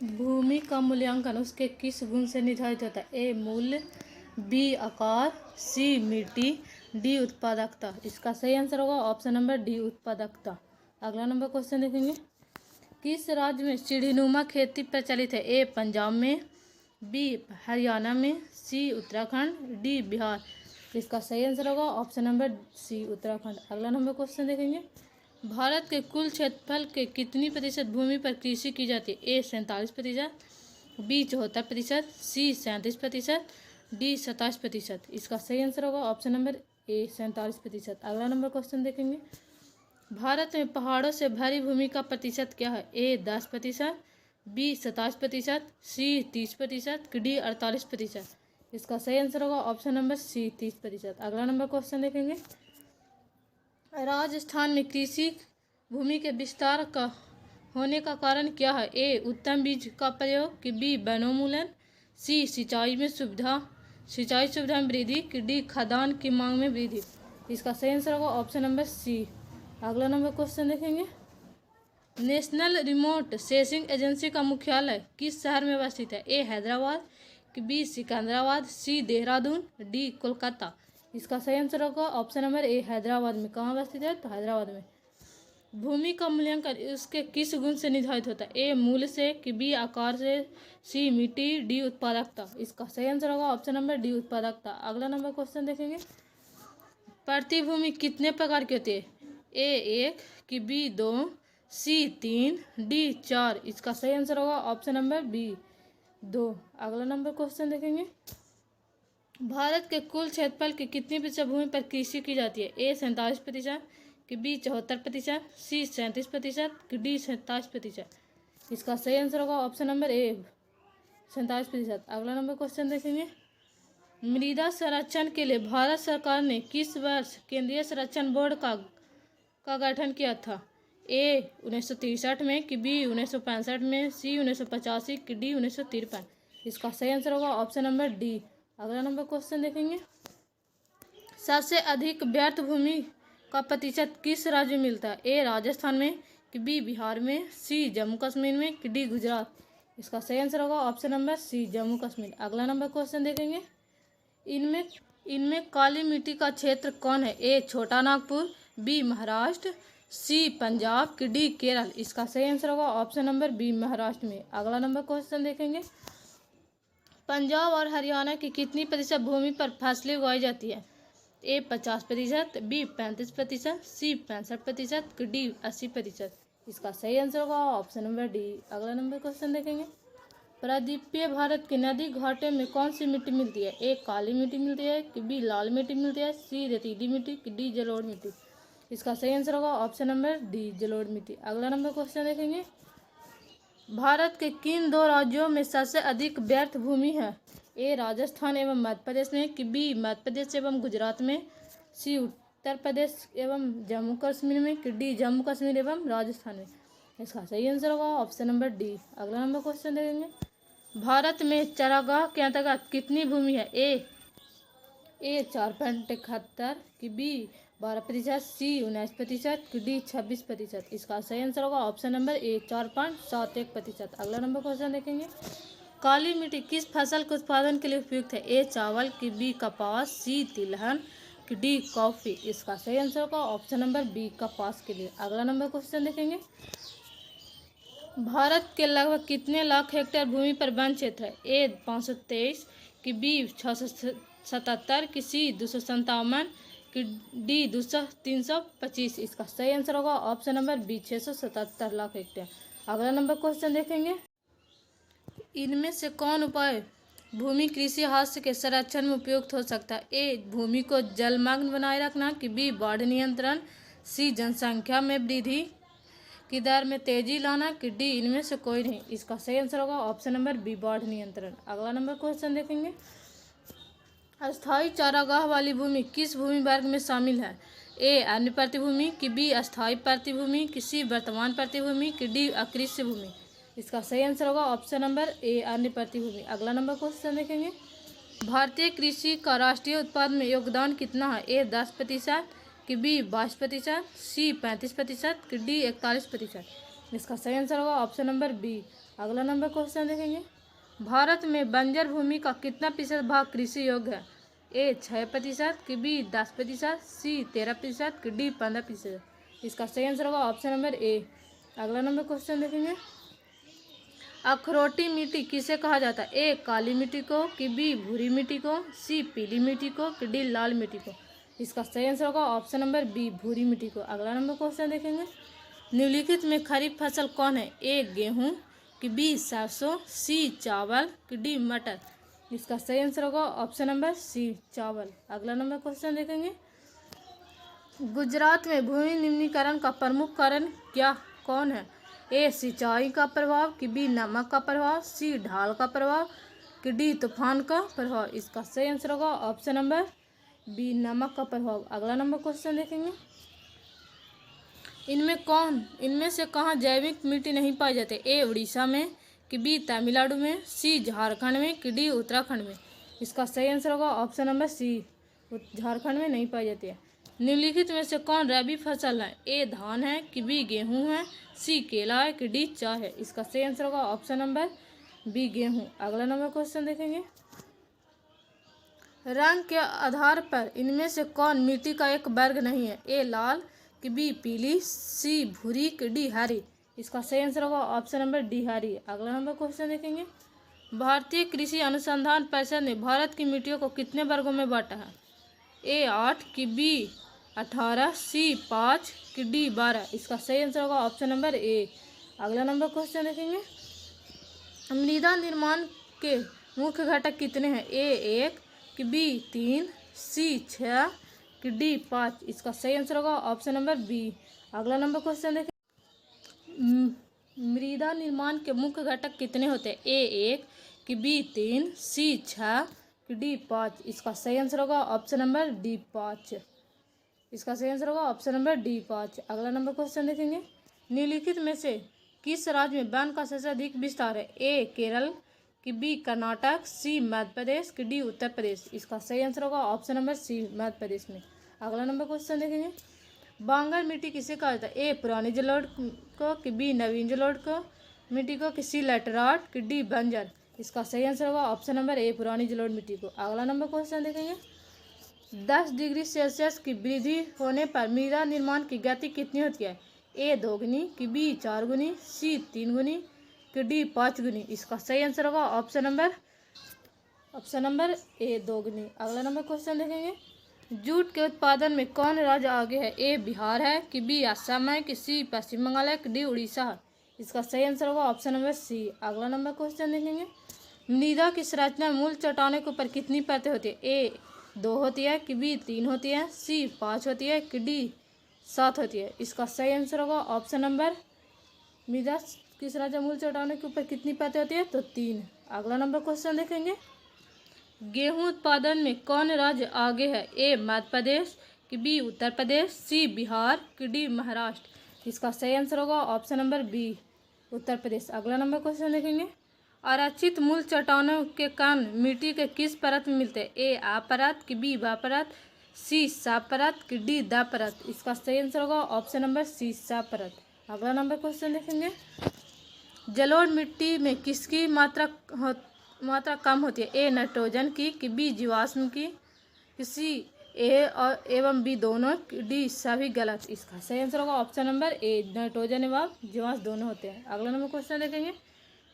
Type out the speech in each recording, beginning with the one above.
भूमि का मूल्यांकन उसके किस गुण से निर्धारित होता है? ए मूल्य, बी आकार, सी मिट्टी, डी उत्पादकता। इसका सही आंसर होगा ऑप्शन नंबर डी उत्पादकता। अगला नंबर क्वेश्चन देखेंगे। किस राज्य में सीढ़ीनुमा खेती प्रचलित है? ए पंजाब में, बी हरियाणा में, सी उत्तराखंड, डी बिहार। इसका सही आंसर होगा ऑप्शन नंबर सी उत्तराखंड। अगला नंबर क्वेश्चन देखेंगे। भारत के कुल क्षेत्रफल के कितनी प्रतिशत भूमि पर कृषि की जाती है? ए 47%, बी 74%, सी 37%, डी 27%। इसका सही आंसर होगा ऑप्शन नंबर ए 47%। अगला नंबर क्वेश्चन देखेंगे। भारत में पहाड़ों से भरी भूमि का प्रतिशत क्या है? ए 10%, बी 27%, सी 30%, डी 48%। इसका सही आंसर होगा ऑप्शन नंबर सी 30%। अगला नंबर क्वेश्चन देखेंगे। राजस्थान में कृषि भूमि के विस्तार का होने का कारण क्या है? ए उत्तम बीज का प्रयोग, कि बी वनोन्मूलन, सी सिंचाई सुविधा में वृद्धि, कि डी खाद्यान्न की मांग में वृद्धि। इसका सही आंसर होगा ऑप्शन नंबर सी। अगला नंबर क्वेश्चन देखेंगे। नेशनल रिमोट सेंसिंग एजेंसी का मुख्यालय किस शहर में अवस्थित है? ए हैदराबाद, कि बी सिकंदराबाद, सी देहरादून, डी कोलकाता। इसका सही आंसर होगा ऑप्शन नंबर ए हैदराबाद में। कहाँ अवस्थित है? तो हैदराबाद में। भूमि का मूल्यांकन उसके किस गुण से निर्धारित होता है? ए मूल्य से, कि बी आकार से, सी मिट्टी, डी उत्पादकता। इसका सही आंसर होगा ऑप्शन नंबर डी उत्पादकता। अगला नंबर क्वेश्चन देखेंगे। प्रतिभूमि कितने प्रकार की होती है? ए 1, कि बी 2, सी 3, डी 4। इसका सही आंसर होगा ऑप्शन नंबर बी 2। अगला नंबर क्वेश्चन देखेंगे। भारत के कुल क्षेत्रफल की कितनी प्रतिशत भूमि पर कृषि की जाती है? ए 47%, कि बी 74%, सी 37%, कि डी 27%। इसका सही आंसर होगा ऑप्शन नंबर ए 47%। अगला नंबर क्वेश्चन देखेंगे। मृदा संरक्षण के लिए भारत सरकार ने किस वर्ष केंद्रीय संरक्षण बोर्ड का गठन किया था? ए 1963 में, कि बी 1965 में, सी 1985, कि डी 1953। इसका सही आंसर होगा ऑप्शन नंबर डी। अगला नंबर क्वेश्चन देखेंगे। सबसे अधिक व्यर्थ भूमि का प्रतिशत किस राज्य में मिलता है? ए राजस्थान में, कि बी बिहार में, सी जम्मू कश्मीर में, कि डी गुजरात। इसका सही आंसर होगा option number C Jammu Kashmir. अगला नंबर क्वेश्चन देखेंगे। इनमें काली मिट्टी का क्षेत्र कौन है? ए छोटा नागपुर, बी महाराष्ट्र, सी पंजाब, कि डी केरल। इसका सही आंसर होगा ऑप्शन नंबर बी महाराष्ट्र में। अगला नंबर क्वेश्चन देखेंगे। पंजाब और हरियाणा की कितनी प्रतिशत भूमि पर फसलें उगाई जाती है? ए 50%, बी 35%, सी 65%, कि डी 80%। इसका सही आंसर होगा ऑप्शन नंबर डी। अगला नंबर क्वेश्चन देखेंगे। प्रायद्वीपीय भारत के नदी घाटे में कौन सी मिट्टी मिलती है? ए काली मिट्टी मिलती है, कि बी लाल मिट्टी मिलती है, सी रेतीली मिट्टी, कि डी जलोढ़ मिट्टी। इसका सही आंसर होगा ऑप्शन नंबर डी जलोढ़ मिट्टी। अगला नंबर क्वेश्चन देखेंगे। भारत के किन दो राज्यों में सबसे अधिक व्यर्थ भूमि है? ए राजस्थान एवं मध्य प्रदेश में, कि बी मध्य प्रदेश एवं गुजरात में, सी उत्तर प्रदेश एवं जम्मू कश्मीर में, कि डी जम्मू कश्मीर एवं राजस्थान में। इसका सही आंसर होगा ऑप्शन नंबर डी। अगला नंबर क्वेश्चन देखेंगे। भारत में चरागाह के अंतर्गत कितनी भूमि है? ए 4.71, कि बी 12%, सी 19%, कि डी 26%। इसका सही आंसर होगा ऑप्शन नंबर ए 4.71%। अगला नंबर क्वेश्चन देखेंगे। काली मिट्टी किस फसल के उत्पादन के लिए उपयुक्त है? ए चावल, कि बी कपास, सी तिलहन, कि डी कॉफी। इसका सही आंसर होगा ऑप्शन नंबर बी कपास के लिए। अगला नंबर क्वेश्चन देखेंगे। भारत के लगभग कितने लाख हेक्टेयर भूमि पर वन क्षेत्र है? ए 523, कि बी 677, कि सी 257, कि डी 325। इसका सही आंसर होगा option number B 677 lakh hectare. अगला नंबर क्वेश्चन देखेंगे। इनमें से कौन उपाय भूमि कृषि हास्य के संरक्षण में उपयुक्त हो सकता है? ए भूमि को जलमग्न बनाए रखना, कि बी बाढ़ नियंत्रण, सी जनसंख्या में वृद्धि की दर में तेजी लाना, कि डी इनमें से कोई नहीं। इसका सही आंसर होगा ऑप्शन नंबर बी बाढ़ नियंत्रण। अगला नंबर क्वेश्चन देखेंगे। अस्थायी चारागाह वाली भूमि किस भूमि वर्ग में शामिल है? ए अन्य प्रतिभूमि, कि बी अस्थायी प्रतिभूमि, कि सी वर्तमान प्रतिभूमि, कि डी अकृषि भूमि। इसका सही आंसर होगा ऑप्शन नंबर ए अन्य प्रतिभूमि। अगला नंबर क्वेश्चन देखेंगे। भारतीय कृषि का राष्ट्रीय उत्पादन में योगदान कितना है? ए 10%, कि बी 22%, सी 35%, कि डी 41%। इसका सही आंसर होगा ऑप्शन नंबर बी। अगला नंबर क्वेश्चन देखेंगे, भारत में बंजर भूमि का कितना प्रतिशत भाग कृषि योग्य है? ए 6%, कि बी 10%, सी 13%, कि डी 15%। इसका सही आंसर होगा ऑप्शन नंबर ए। अगला नंबर क्वेश्चन देखेंगे, अखरोटी मिट्टी किसे कहा जाता है? ए काली मिट्टी को, कि बी भूरी मिट्टी को, सी पीली मिट्टी को, कि डी लाल मिट्टी को। इसका सही आंसर होगा ऑप्शन नंबर बी भूरी मिट्टी को। अगला नंबर क्वेश्चन देखेंगे, निम्नलिखित में खरीफ फसल कौन है? ए गेहूं, कि बी सरसों, सी चावल, कि डी मटर। इसका सही आंसर होगा ऑप्शन नंबर सी चावल। अगला नंबर क्वेश्चन देखेंगे, गुजरात में भूमि निम्नीकरण का प्रमुख कारण क्या कौन है? ए सिंचाई का प्रभाव, कि बी नमक का प्रभाव, सी ढाल का प्रभाव, कि डी तूफान का प्रभाव। इसका सही आंसर होगा ऑप्शन नंबर बी नमक का प्रभाव। अगला नंबर क्वेश्चन देखेंगे, इनमें से कहाँ जैविक मिट्टी नहीं पाई जाती? ए उड़ीसा में, कि बी तमिलनाडु में, सी झारखंड में, कि डी उत्तराखंड में। इसका सही आंसर होगा ऑप्शन नंबर सी झारखंड में नहीं पाई जाती है। निम्नलिखित में से कौन रबी फसल है? ए धान है, कि बी गेहूं है, सी केला है, कि डी चाय है। इसका सही आंसर होगा ऑप्शन नंबर बी गेहूं। अगला नंबर क्वेश्चन देखेंगे, रंग के आधार पर इनमें से कौन मिट्टी का एक वर्ग नहीं है? ए लाल, कि बी पीली, सी भूरी, कि डी हरी। इसका सही आंसर होगा ऑप्शन नंबर डी हरी। अगला नंबर क्वेश्चन देखेंगे, भारतीय कृषि अनुसंधान परिषद ने भारत की मिट्टियों को कितने वर्गों में बांटा है? ए 8, कि बी 18, सी 5, कि डी 12। इसका सही आंसर होगा ऑप्शन नंबर ए। अगला नंबर क्वेश्चन देखेंगे, मृदा निर्माण के मुख्य घटक कितने हैं? ए 1, कि बी 3, सी 6, कि डी 5। इसका सही आंसर होगा ऑप्शन नंबर बी। अगला नंबर क्वेश्चन देखें, मृदा निर्माण के मुख्य घटक कितने होते हैं? ए 1, कि बी 3, सी 6, कि डी 5। इसका सही आंसर होगा ऑप्शन नंबर डी 5। इसका सही आंसर होगा ऑप्शन नंबर डी 5। अगला नंबर क्वेश्चन देखेंगे, निम्नलिखित में से किस राज्य में वन का सबसे अधिक विस्तार है? ए केरल, कि बी कर्नाटक, सी मध्य प्रदेश, कि डी उत्तर प्रदेश। इसका सही आंसर होगा ऑप्शन नंबर सी मध्य प्रदेश में। अगला नंबर क्वेश्चन देखेंगे, बांगर मिट्टी किसे कहा जाता है? ए पुरानी जलोढ़ को, कि बी नवीन जलोढ़ को मिट्टी को, कि सी लैटेराइट, कि डी बंजर। इसका सही आंसर होगा ऑप्शन नंबर ए पुरानी जलोढ़ मिट्टी को। अगला नंबर क्वेश्चन देखेंगे, 10 डिग्री सेल्सियस की वृद्धि होने पर मृदा निर्माण की गति कितनी होती है? ए 2 गुनी, कि बी 4 गुनी, सी 3 गुनी, कि डी 5 गुनी। इसका सही आंसर होगा ऑप्शन नंबर ए 2 गुनी। अगला नंबर क्वेश्चन देखेंगे, जूट के उत्पादन में कौन राज्य आगे है? ए बिहार है, कि बी असम है, कि सी पश्चिम बंगाल है, कि डी उड़ीसा है। इसका सही आंसर होगा ऑप्शन नंबर सी। अगला नंबर क्वेश्चन देखेंगे, मृदा की संरचना मूल चट्टानों के ऊपर कितनी परतें होती है? ए 2 होती है, कि बी 3 होती है, सी 5 होती है, कि डी 7 होती है। इसका सही आंसर होगा ऑप्शन नंबर, मृदा की संरचना मूल चट्टानों के ऊपर कितनी परतें होती है? तो 3। अगला नंबर क्वेश्चन देखेंगे, गेहूं उत्पादन में कौन राज्य आगे है? ए मध्य प्रदेश, कि बी उत्तर प्रदेश, सी बिहार, कि डी महाराष्ट्र। इसका सही आंसर होगा option number B Uttar Pradesh. अगला नंबर क्वेश्चन देखेंगे, आरक्षित मूल चट्टानों के कण मिट्टी के किस परत में मिलते हैं? ए आ परत, कि बी बा परत, सी सा परत, कि डी द परत। इसका सही आंसर होगा ऑप्शन नंबर सी सा परत। अगला नंबर क्वेश्चन देखेंगे, जलोढ़ मिट्टी में किसकी मात्रा कम होती है? ए नाइट्रोजन की, कि बी जीवाश्म की, कि सी ए और एवं बी दोनों, कि डी सभी गलत। इसका सही आंसर होगा ऑप्शन नंबर ए नाइट्रोजन एवं जीवाश्म दोनों होते हैं। अगला नंबर क्वेश्चन देखेंगे,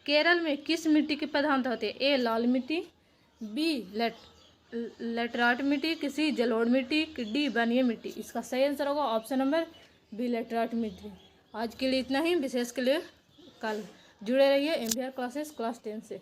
केरल में किस मिट्टी की प्रधानता होती है? ए लाल मिट्टी, बी लैटेराइट मिट्टी, कि सी जलोढ़ मिट्टी, कि डी बनिए मिट्टी। इसका सही आंसर होगा ऑप्शन नंबर बी लैटेराइट मिट्टी। आज के लिए इतना ही, विशेष के लिए कल जुड़े रहिए MBR क्लासेस क्लास 10 से।